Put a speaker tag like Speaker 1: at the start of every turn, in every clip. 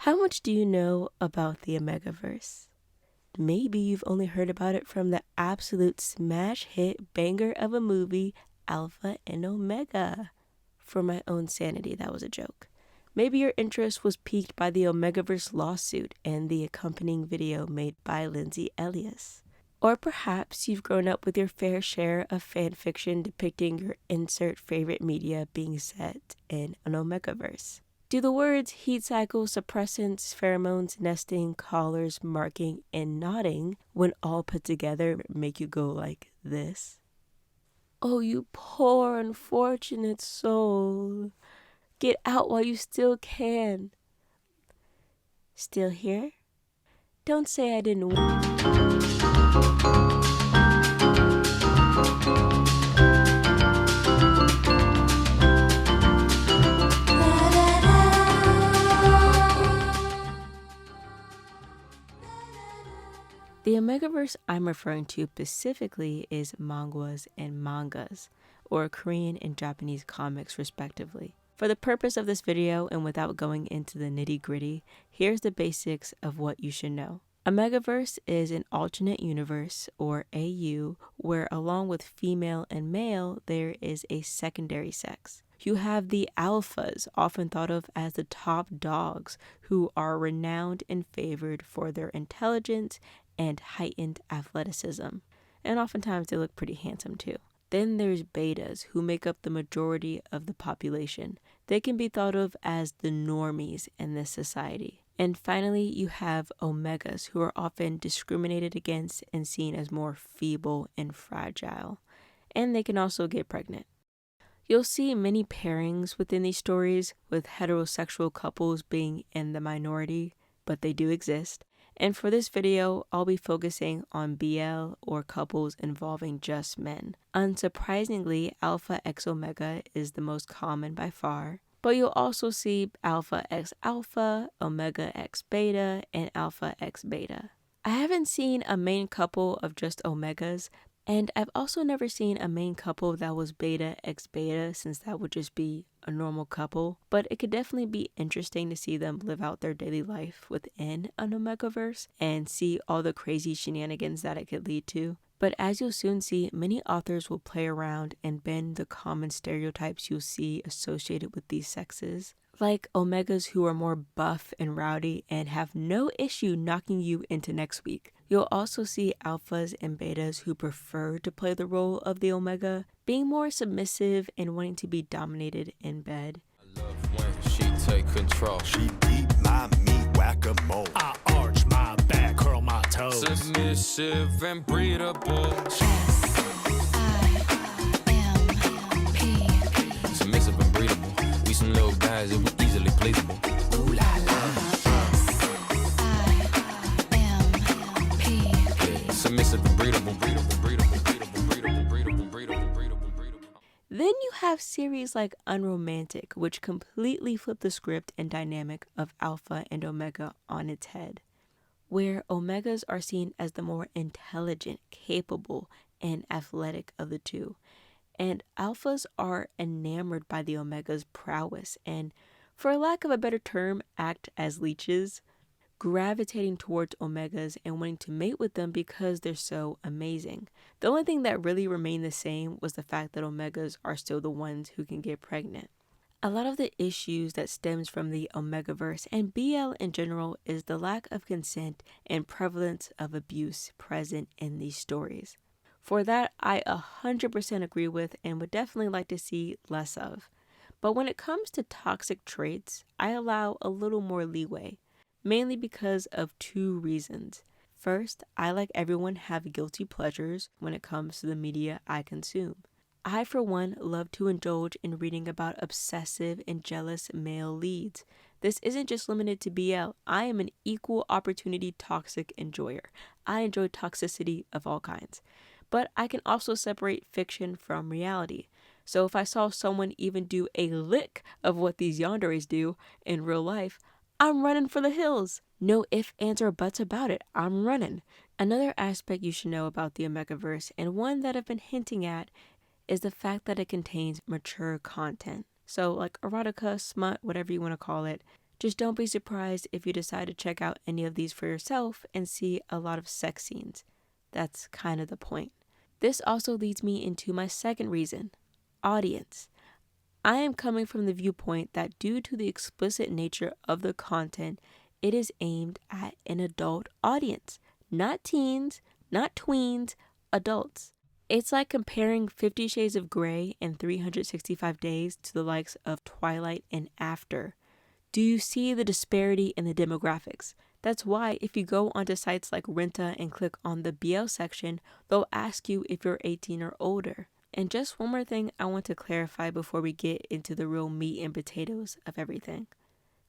Speaker 1: How much do you know about the Omegaverse? Maybe you've only heard about it from the absolute smash hit banger of a movie, Alpha and Omega. For my own sanity, that was a joke. Maybe your interest was piqued by the Omegaverse lawsuit and the accompanying video made by Lindsay Elias. Or perhaps you've grown up with your fair share of fanfiction depicting your insert favorite media being set in an Omegaverse. Do the words heat cycle, suppressants, pheromones, nesting, collars, marking, and nodding, when all put together, make you go like this? Oh, you poor unfortunate soul. Get out while you still can. Still here? Don't say I didn't The Omegaverse I'm referring to specifically is manhwas and mangas, or Korean and Japanese comics respectively. For the purpose of this video and without going into the nitty-gritty, here's the basics of what you should know. Omegaverse is an alternate universe, or AU, where along with female and male, there is a secondary sex. You have the alphas, often thought of as the top dogs, who are renowned and favored for their intelligence and heightened athleticism. And oftentimes they look pretty handsome too. Then there's betas, who make up the majority of the population. They can be thought of as the normies in this society. And finally, you have omegas, who are often discriminated against and seen as more feeble and fragile. And they can also get pregnant. You'll see many pairings within these stories, with heterosexual couples being in the minority, but they do exist. And for this video, I'll be focusing on BL, or couples involving just men. Unsurprisingly, Alpha x Omega is the most common by far, but you'll also see Alpha x Alpha, Omega x Beta, and Alpha x Beta. I haven't seen a main couple of just Omegas, and I've also never seen a main couple that was Beta x Beta, since that would just be a normal couple, but it could definitely be interesting to see them live out their daily life within an Omegaverse and see all the crazy shenanigans that it could lead to. But as you'll soon see, many authors will play around and bend the common stereotypes you'll see associated with these sexes, like Omegas who are more buff and rowdy and have no issue knocking you into next week. You'll also see Alphas and Betas who prefer to play the role of the Omega, being more submissive and wanting to be dominated in bed.
Speaker 2: I love when she take control.
Speaker 3: She beat my meat whack-a-mole.
Speaker 4: I arch my back, curl my toes.
Speaker 2: Submissive and breedable. Submissive and breedable. We some little guys that we easily pleasable. Ooh la la. Submissive and breedable.
Speaker 1: Then you have series like Unromantic, which completely flip the script and dynamic of Alpha and Omega on its head, where Omegas are seen as the more intelligent, capable, and athletic of the two, and Alphas are enamored by the Omega's prowess and, for lack of a better term, act as leeches, gravitating towards Omegas and wanting to mate with them because they're so amazing. The only thing that really remained the same was the fact that Omegas are still the ones who can get pregnant. A lot of the issues that stems from the Omegaverse and BL in general is the lack of consent and prevalence of abuse present in these stories. For that, I 100% agree with and would definitely like to see less of. But when it comes to toxic traits, I allow a little more leeway, mainly because of two reasons. First, I, like everyone, have guilty pleasures when it comes to the media I consume. I, for one, love to indulge in reading about obsessive and jealous male leads. This isn't just limited to BL. I am an equal opportunity toxic enjoyer. I enjoy toxicity of all kinds. But I can also separate fiction from reality. So if I saw someone even do a lick of what these yanderes do in real life, I'm running for the hills. No ifs, ands, or buts about it. I'm running. Another aspect you should know about the Omegaverse, and one that I've been hinting at, is the fact that it contains mature content. So like erotica, smut, whatever you want to call it, Just don't be surprised if you decide to check out any of these for yourself and see a lot of sex scenes. That's kind of the point. This also leads me into my second reason, audience. I am coming from the viewpoint that due to the explicit nature of the content, it is aimed at an adult audience, not teens, not tweens, adults. It's like comparing 50 Shades of Grey and 365 Days to the likes of Twilight and After. Do you see the disparity in the demographics? That's why if you go onto sites like Renta and click on the BL section, they'll ask you if you're 18 or older. And just one more thing I want to clarify before we get into the real meat and potatoes of everything.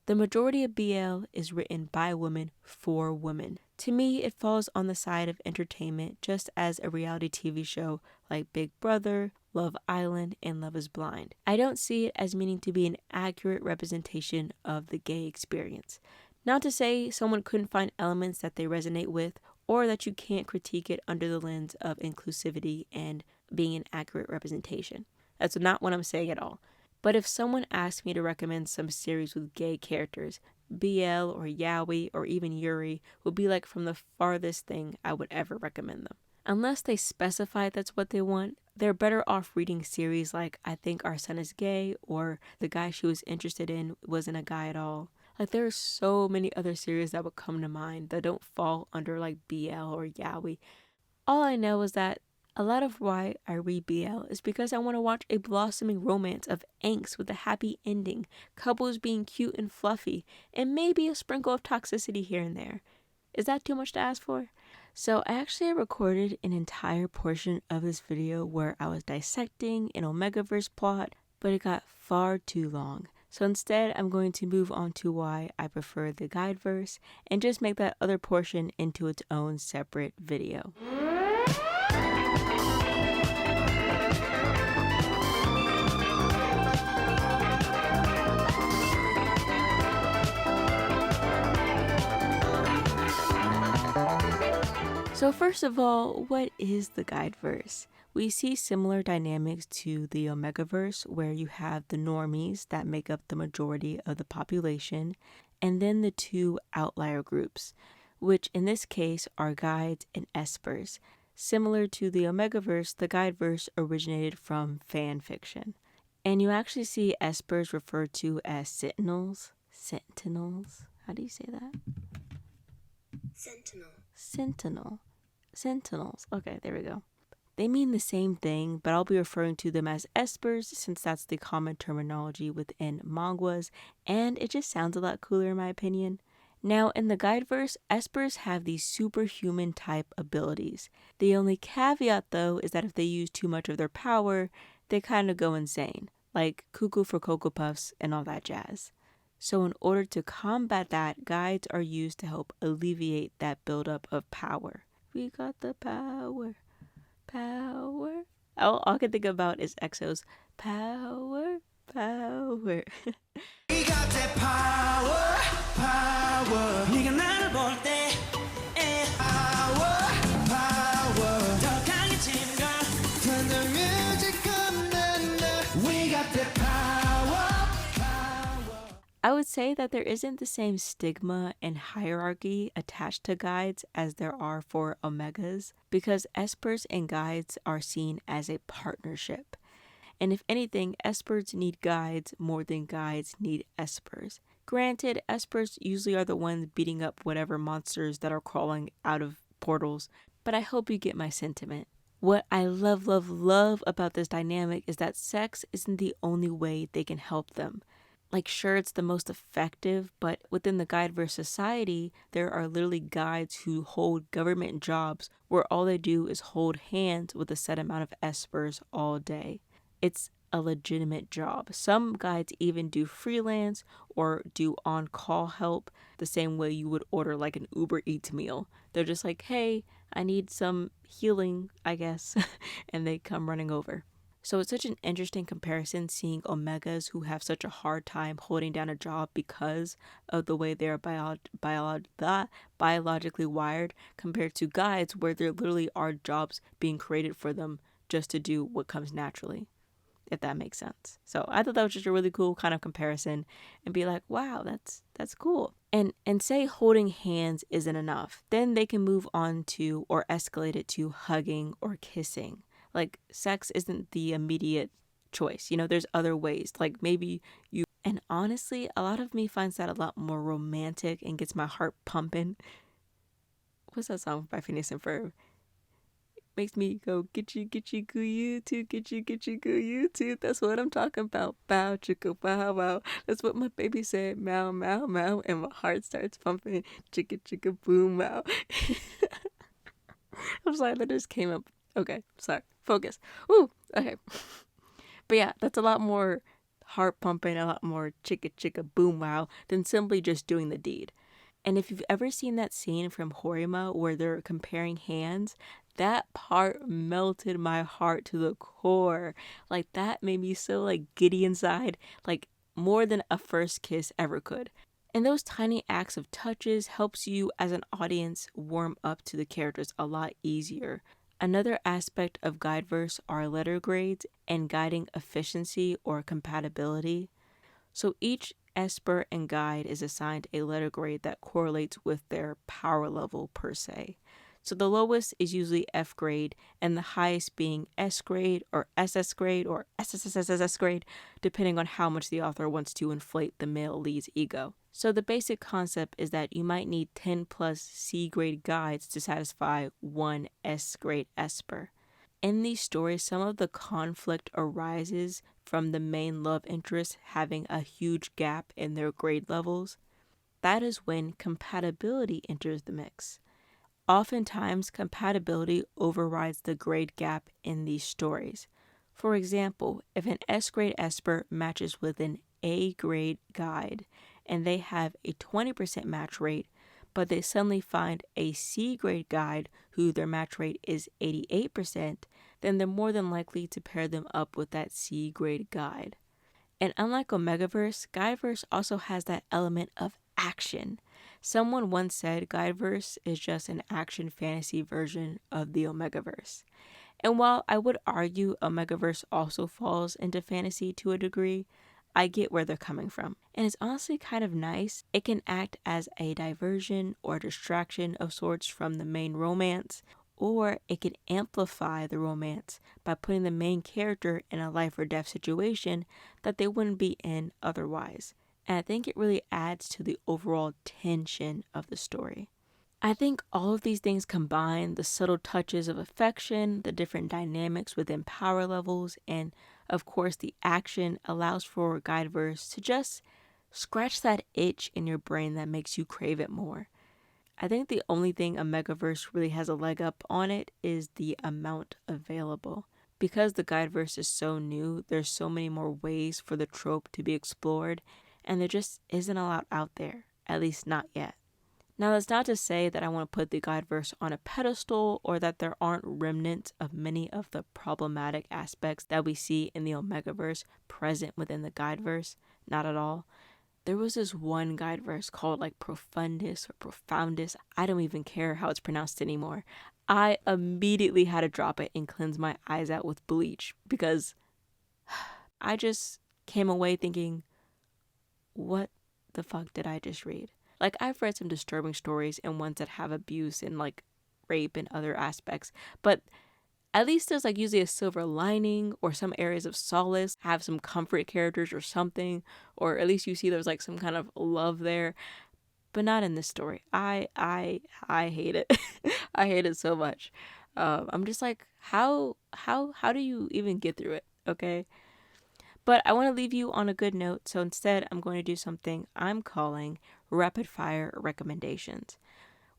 Speaker 1: The majority of BL is written by women for women. To me, it falls on the side of entertainment, just as a reality TV show like Big Brother, Love Island, and Love is Blind. I don't see it as meaning to be an accurate representation of the gay experience. Not to say someone couldn't find elements that they resonate with, or that you can't critique it under the lens of inclusivity and being an accurate representation. That's not what I'm saying at all. But if someone asked me to recommend some series with gay characters, BL or Yaoi or even Yuri would be like from the farthest thing I would ever recommend them. Unless they specify that's what they want, they're better off reading series like I Think Our Son is Gay or The Guy She Was Interested In Wasn't a Guy at All. Like there are so many other series that would come to mind that don't fall under like BL or Yaoi. All I know is that a lot of why I read BL is because I want to watch a blossoming romance of angst with a happy ending, couples being cute and fluffy, and maybe a sprinkle of toxicity here and there. Is that too much to ask for? So I actually recorded an entire portion of this video where I was dissecting an Omegaverse plot, but it got far too long. So instead, I'm going to move on to why I prefer the Guideverse and just make that other portion into its own separate video. So first of all, what is the Guideverse? We see similar dynamics to the Omegaverse, where you have the normies that make up the majority of the population, and then the two outlier groups, which in this case are guides and espers. Similar to the Omegaverse, the Guideverse originated from fan fiction. And you actually see espers referred to as sentinels. Sentinels? How do you say that? Sentinels. Okay, there we go. They mean the same thing, but I'll be referring to them as espers since that's the common terminology within manguas, and it just sounds a lot cooler in my opinion. Now, in the Guideverse, espers have these superhuman type abilities. The only caveat, though, is that if they use too much of their power, they kind of go insane, like cuckoo for Cocoa Puffs and all that jazz. So in order to combat that, guides are used to help alleviate that buildup of power. We got the power. All I can think about is EXO's power.
Speaker 3: We got that power. 네가 나를 볼 때, power. 더 강해지는 걸. Turn the music up, we got that power.
Speaker 1: I would say that there isn't the same stigma and hierarchy attached to guides as there are for omegas, because espers and guides are seen as a partnership. And if anything, espers need guides more than guides need espers. Granted, espers usually are the ones beating up whatever monsters that are crawling out of portals, but I hope you get my sentiment. What I love about this dynamic is that sex isn't the only way they can help them. Like, sure, it's the most effective, but within the Guideverse society, there are literally guides who hold government jobs where all they do is hold hands with a set amount of espers all day. It's a legitimate job. Some guides even do freelance or do on-call help the same way you would order like an Uber Eats meal. They're just like, hey, I need some healing, I guess, and they come running over. So it's such an interesting comparison seeing omegas who have such a hard time holding down a job because of the way they're biologically wired compared to guides where there literally are jobs being created for them just to do what comes naturally. if that makes sense. So I thought that was just a really cool kind of comparison and be like, wow, that's cool. And say holding hands isn't enough. Then they can move on to or escalate it to hugging or kissing. Like sex isn't the immediate choice. You know, there's other ways. Like maybe you, and honestly, a lot of me finds that a lot more romantic and gets my heart pumping. What's that song by Phineas and Ferb? Makes me go get you goo you too, get you goo you too. That's what I'm talking about. Bow chicka bow wow. That's what my baby said. Meow meow meow, and my heart starts pumping. Chicka boom wow. I'm sorry, that just came up. Okay, sorry. Focus. Ooh, okay. But yeah, that's a lot more heart pumping, a lot more chicka boom wow than simply just doing the deed. And if you've ever seen that scene from Horima where they're comparing hands, that part melted my heart to the core. Like that made me so like giddy inside, like more than a first kiss ever could. And those tiny acts of touches helps you as an audience warm up to the characters a lot easier. Another aspect of Guideverse are letter grades and guiding efficiency or compatibility. So each esper and guide is assigned a letter grade that correlates with their power level per se. So the lowest is usually F grade and the highest being S grade or SS grade or SSSSS grade, depending on how much the author wants to inflate the male lead's ego. So the basic concept is that you might need 10 plus C grade guides to satisfy one S grade esper. In these stories, some of the conflict arises from the main love interest having a huge gap in their grade levels. That is when compatibility enters the mix. Oftentimes, compatibility overrides the grade gap in these stories. For example, if an S grade esper matches with an A grade guide and they have a 20% match rate, but they suddenly find a C grade guide who their match rate is 88%, then they're more than likely to pair them up with that C grade guide. And unlike Omegaverse, Guideverse also has that element of action. Someone once said Guideverse is just an action fantasy version of the Omegaverse. And while I would argue Omegaverse also falls into fantasy to a degree, I get where they're coming from. And it's honestly kind of nice. It can act as a diversion or distraction of sorts from the main romance, or it can amplify the romance by putting the main character in a life or death situation that they wouldn't be in otherwise. And I think it really adds to the overall tension of the story. I think all of these things combined, the subtle touches of affection, the different dynamics within power levels, and of course the action allows for Guideverse to just scratch that itch in your brain that makes you crave it more. I think the only thing Omegaverse really has a leg up on it is the amount available. Because the Guideverse is so new, there's so many more ways for the trope to be explored, and there just isn't a lot out there, at least not yet. Now, that's not to say that I want to put the Guideverse on a pedestal or that there aren't remnants of many of the problematic aspects that we see in the Omegaverse present within the Guideverse. Not at all. There was this one Guideverse called like Profundus or Profoundus. I don't even care how it's pronounced anymore. I immediately had to drop it and cleanse my eyes out with bleach because I just came away thinking, what the fuck did I just read? Like, I've read some disturbing stories and ones that have abuse and like rape and other aspects, but at least there's like usually a silver lining or some areas of solace, have some comfort characters or something, or at least you see there's like some kind of love there, but not in this story. I hate it. I hate it so much. I'm just like, how do you even get through it? Okay. But I want to leave you on a good note, so instead I'm going to do something I'm calling rapid fire recommendations,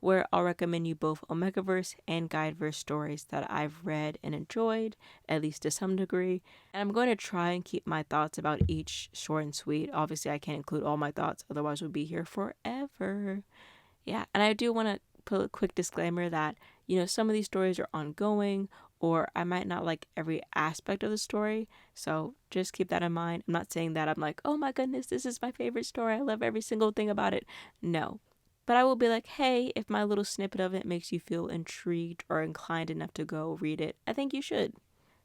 Speaker 1: where I'll recommend you both Omegaverse and Guideverse stories that I've read and enjoyed, at least to some degree. And I'm going to try and keep my thoughts about each short and sweet. Obviously, I can't include all my thoughts, otherwise we'll be here forever. Yeah, and I do want to put a quick disclaimer that, you know, some of these stories are ongoing, or I might not like every aspect of the story, so just keep that in mind. I'm not saying that I'm like, oh my goodness, this is my favorite story, I love every single thing about it. No. But I will be like, hey, if my little snippet of it makes you feel intrigued or inclined enough to go read it, I think you should.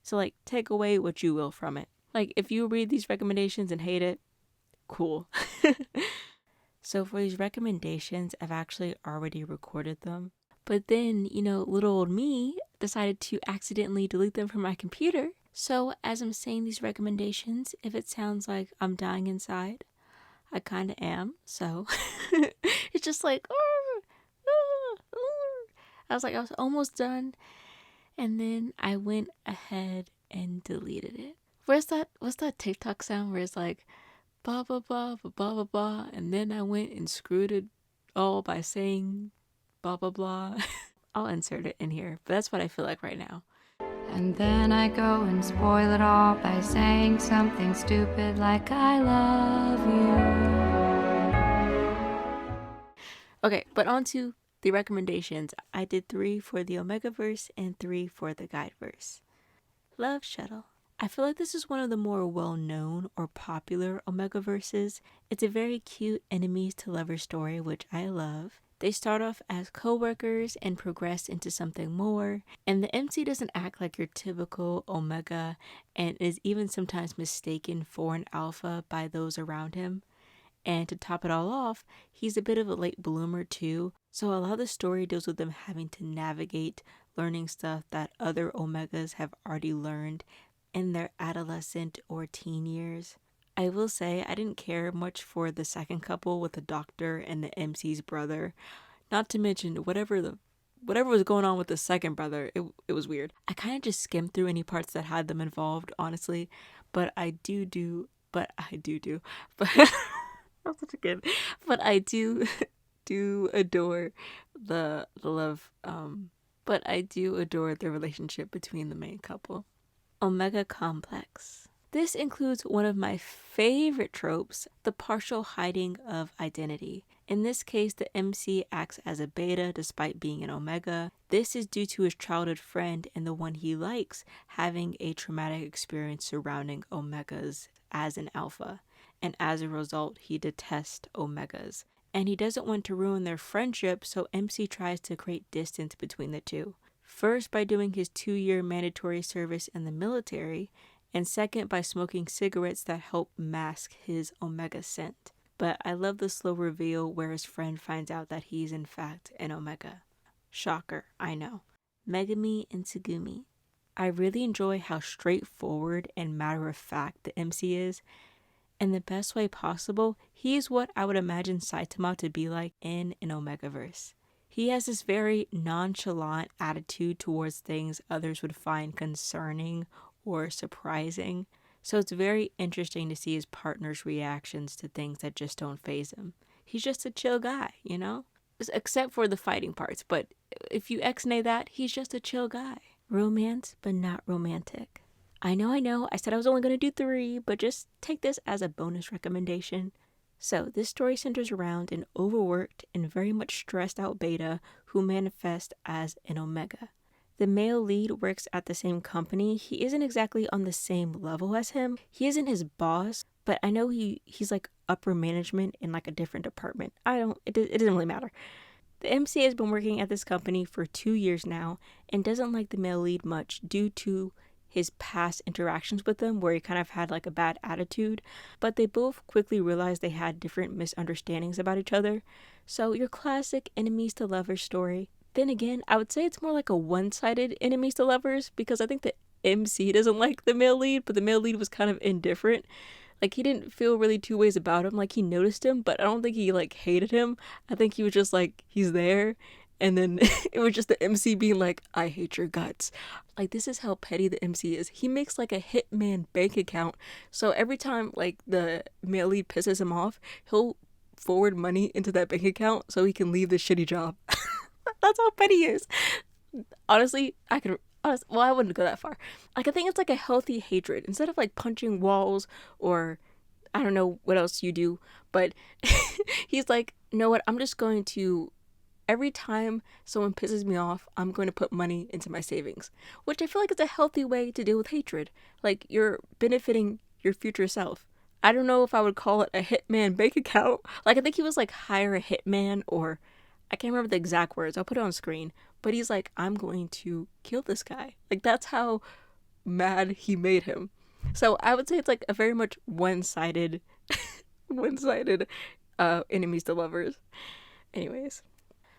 Speaker 1: So, like, take away what you will from it. Like, if you read these recommendations and hate it, cool. So for these recommendations, I've actually already recorded them. But then, little old me decided to accidentally delete them from my computer. So as I'm saying these recommendations, if it sounds like I'm dying inside, I kind of am. So it's just like, I was almost done. And then I went ahead and deleted it. What's that TikTok sound where it's like, blah, blah, blah, blah, blah, blah, blah. And then I went and screwed it all by saying blah, blah, blah. I'll insert it in here, but that's what I feel like right now.
Speaker 5: And then I go and spoil it all by saying something stupid like I love you.
Speaker 1: Okay, but on to the recommendations. I did 3 for the Omegaverse and 3 for the Guideverse. Love Shuttle. I feel like this is one of the more well-known or popular Omegaverses. It's a very cute enemies to lovers story, which I love. They start off as co-workers and progress into something more, and the MC doesn't act like your typical Omega and is even sometimes mistaken for an alpha by those around him. And to top it all off, he's a bit of a late bloomer too, so a lot of the story deals with them having to navigate learning stuff that other Omegas have already learned in their adolescent or teen years. I will say I didn't care much for the second couple with the doctor and the MC's brother. Not to mention whatever was going on with the second brother, it was weird. I kind of just skimmed through any parts that had them involved, honestly, but I do but that's such a good, but I do adore the love, but I do adore the relationship between the main couple. Omega Complex. This includes one of my favorite tropes, the partial hiding of identity. In this case, the MC acts as a beta despite being an Omega. This is due to his childhood friend and the one he likes having a traumatic experience surrounding Omegas as an alpha. And as a result, he detests Omegas. And he doesn't want to ruin their friendship, so MC tries to create distance between the two. First, by doing his 2-year mandatory service in the military, and second, by smoking cigarettes that help mask his Omega scent. But I love the slow reveal where his friend finds out that he's in fact an Omega. Shocker, I know. Megami and Tsugumi. I really enjoy how straightforward and matter-of-fact the MC is. In the best way possible, he is what I would imagine Saitama to be like in an Omegaverse. He has this very nonchalant attitude towards things others would find concerning or surprising. So it's very interesting to see his partner's reactions to things that just don't faze him. He's just a chill guy, Except for the fighting parts, but if you ex-nay that, he's just a chill guy. Romance, but not romantic. I know, I said I was only going to do 3, but just take this as a bonus recommendation. So, this story centers around an overworked and very much stressed out beta who manifests as an Omega. The male lead works at the same company. He isn't exactly on the same level as him. He isn't his boss, but I know he's like upper management in like a different department. It doesn't really matter. The MC has been working at this company for 2 years now and doesn't like the male lead much due to his past interactions with them where he kind of had like a bad attitude, but they both quickly realized they had different misunderstandings about each other. So your classic enemies to lovers story. Then again, I would say it's more like a one-sided enemies to lovers because I think the MC doesn't like the male lead, but the male lead was kind of indifferent. Like he didn't feel really 2 ways about him. Like he noticed him, but I don't think he like hated him. I think he was just like, he's there. And then it was just the MC being like, I hate your guts. Like, this is how petty the MC is. He makes like a hitman bank account. So every time like the male lead pisses him off, he'll forward money into that bank account so he can leave the shitty job. That's how petty he is. Honestly, I wouldn't go that far. Like, I think it's like a healthy hatred. Instead of like punching walls or I don't know what else you do, but he's like, you know what? I'm just going to every time someone pisses me off, I'm going to put money into my savings, which I feel like is a healthy way to deal with hatred. Like, you're benefiting your future self. I don't know if I would call it a hitman bank account. Like, I think he was like, hire a hitman, or I can't remember the exact words. I'll put it on screen. But he's like, I'm going to kill this guy. Like, that's how mad he made him. So I would say it's like a very much one-sided, one-sided enemies to lovers. Anyways.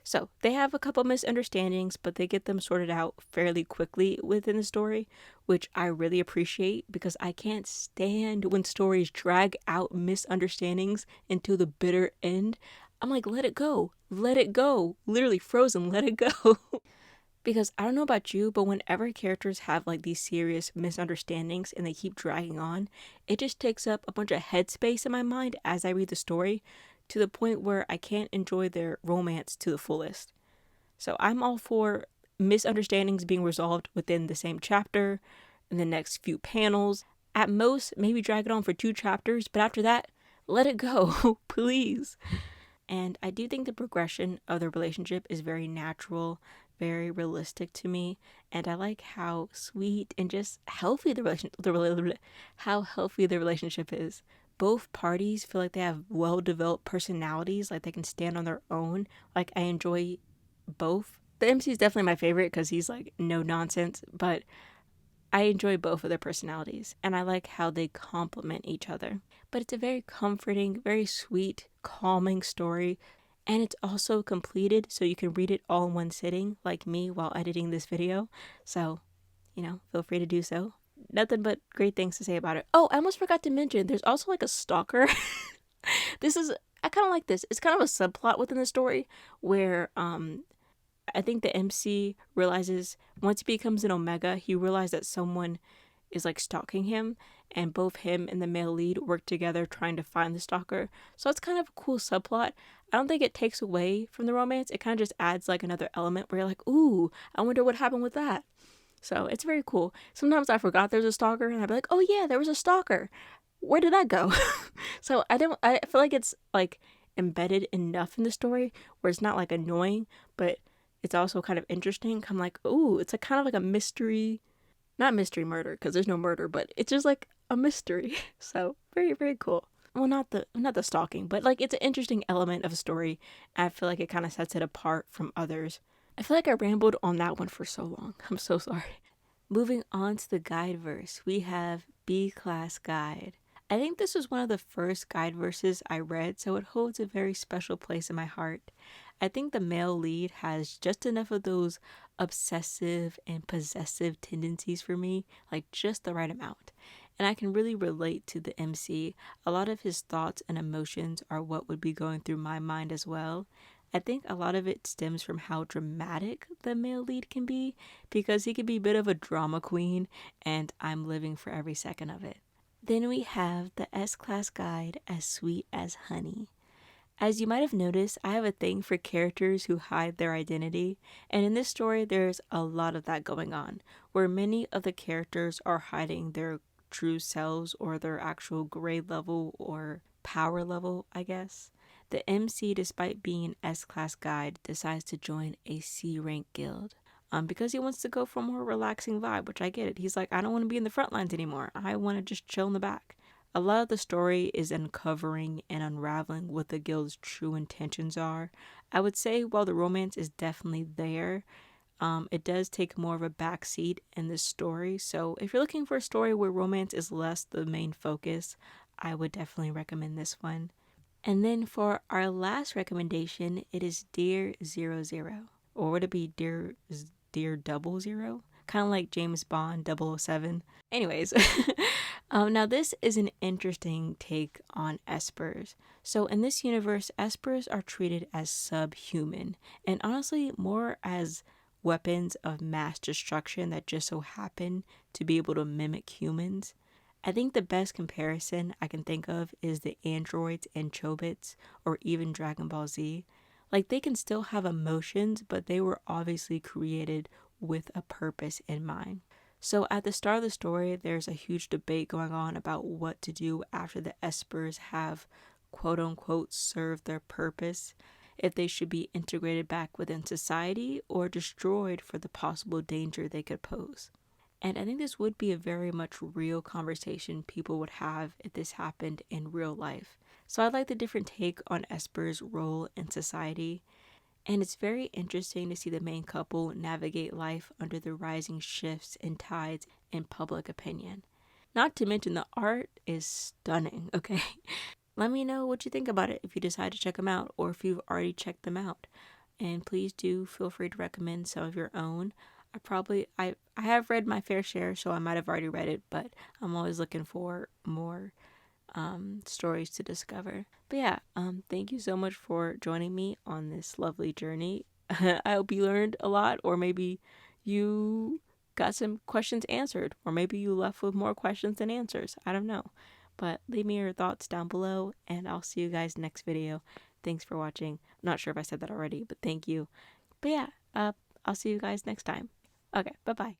Speaker 1: So they have a couple misunderstandings, but they get them sorted out fairly quickly within the story, which I really appreciate because I can't stand when stories drag out misunderstandings until the bitter end. I'm like, let it go. Let it go. Literally frozen, let it go. Because I don't know about you, but whenever characters have like these serious misunderstandings and they keep dragging on, it just takes up a bunch of headspace in my mind as I read the story, to the point where I can't enjoy their romance to the fullest. So I'm all for misunderstandings being resolved within the same chapter, in the next few panels. At most, maybe drag it on for 2 chapters, but after that, let it go, please. And I do think the progression of the relationship is very natural, very realistic to me, and I like how sweet and just healthy how healthy the relationship is. Both parties feel like they have well-developed personalities, like they can stand on their own. Like, I enjoy both. The MC is definitely my favorite because he's like no nonsense, but I enjoy both of their personalities, and I like how they complement each other. But it's a very comforting, very sweet, calming story, and it's also completed so you can read it all in one sitting, like me while editing this video. So, feel free to do so. Nothing but great things to say about it. Oh, I almost forgot to mention, there's also like a stalker. I kind of like this. It's kind of a subplot within the story where I think the MC realizes once he becomes an Omega, he realized that someone is like stalking him, and both him and the male lead work together trying to find the stalker. So it's kind of a cool subplot. I don't think it takes away from the romance. It kind of just adds like another element where you're like, ooh, I wonder what happened with that. So it's very cool. Sometimes I forgot there's a stalker and I'd be like, oh yeah, there was a stalker. Where did that go? So I feel like it's like embedded enough in the story where it's not like annoying, but it's also kind of interesting. I'm like, ooh, it's kind of like a mystery, not mystery murder because there's no murder, but it's just like a mystery. So very, very cool. Well, not the stalking, but like it's an interesting element of a story. I feel like it kind of sets it apart from others. I feel like I rambled on that one for so long. I'm so sorry. Moving on to the Guideverse, we have B-Class Guide. I think this was one of the first Guideverses I read, so it holds a very special place in my heart. I think the male lead has just enough of those obsessive and possessive tendencies for me, like just the right amount. And I can really relate to the MC. A lot of his thoughts and emotions are what would be going through my mind as well. I think a lot of it stems from how dramatic the male lead can be, because he can be a bit of a drama queen, and I'm living for every second of it. Then we have the S-Class Guide, As Sweet as Honey. As you might have noticed, I have a thing for characters who hide their identity, and in this story there's a lot of that going on, where many of the characters are hiding their true selves or their actual grade level or power level, I guess. The MC, despite being an S-Class Guide, decides to join a C-rank guild. Because he wants to go for a more relaxing vibe, which I get it. He's like, I don't want to be in the front lines anymore. I want to just chill in the back. A lot of the story is uncovering and unraveling what the guild's true intentions are. I would say while the romance is definitely there, it does take more of a backseat in this story. So if you're looking for a story where romance is less the main focus, I would definitely recommend this one. And then for our last recommendation, it is Dear 00. Or would it be Dear 00? Kind of like James Bond 007. Anyways, now this is an interesting take on espers. So in this universe, espers are treated as subhuman, and honestly more as weapons of mass destruction that just so happen to be able to mimic humans. I think the best comparison I can think of is the androids and Chobits, or even Dragon Ball Z. Like, they can still have emotions, but they were obviously created with a purpose in mind. So at the start of the story, there's a huge debate going on about what to do after the espers have quote unquote served their purpose, if they should be integrated back within society or destroyed for the possible danger they could pose. And I think this would be a very much real conversation people would have if this happened in real life. So I like the different take on espers' role in society. And it's very interesting to see the main couple navigate life under the rising shifts and tides in public opinion. Not to mention the art is stunning, okay? Let me know what you think about it if you decide to check them out or if you've already checked them out. And please do feel free to recommend some of your own. I have read my fair share, so I might have already read it, but I'm always looking for more stories to discover. But yeah, thank you so much for joining me on this lovely journey. I hope you learned a lot, or maybe you got some questions answered, or maybe you left with more questions than answers. I don't know. But leave me your thoughts down below, and I'll see you guys next video. Thanks for watching. I'm not sure if I said that already, but thank you. But yeah, I'll see you guys next time. Okay, bye-bye.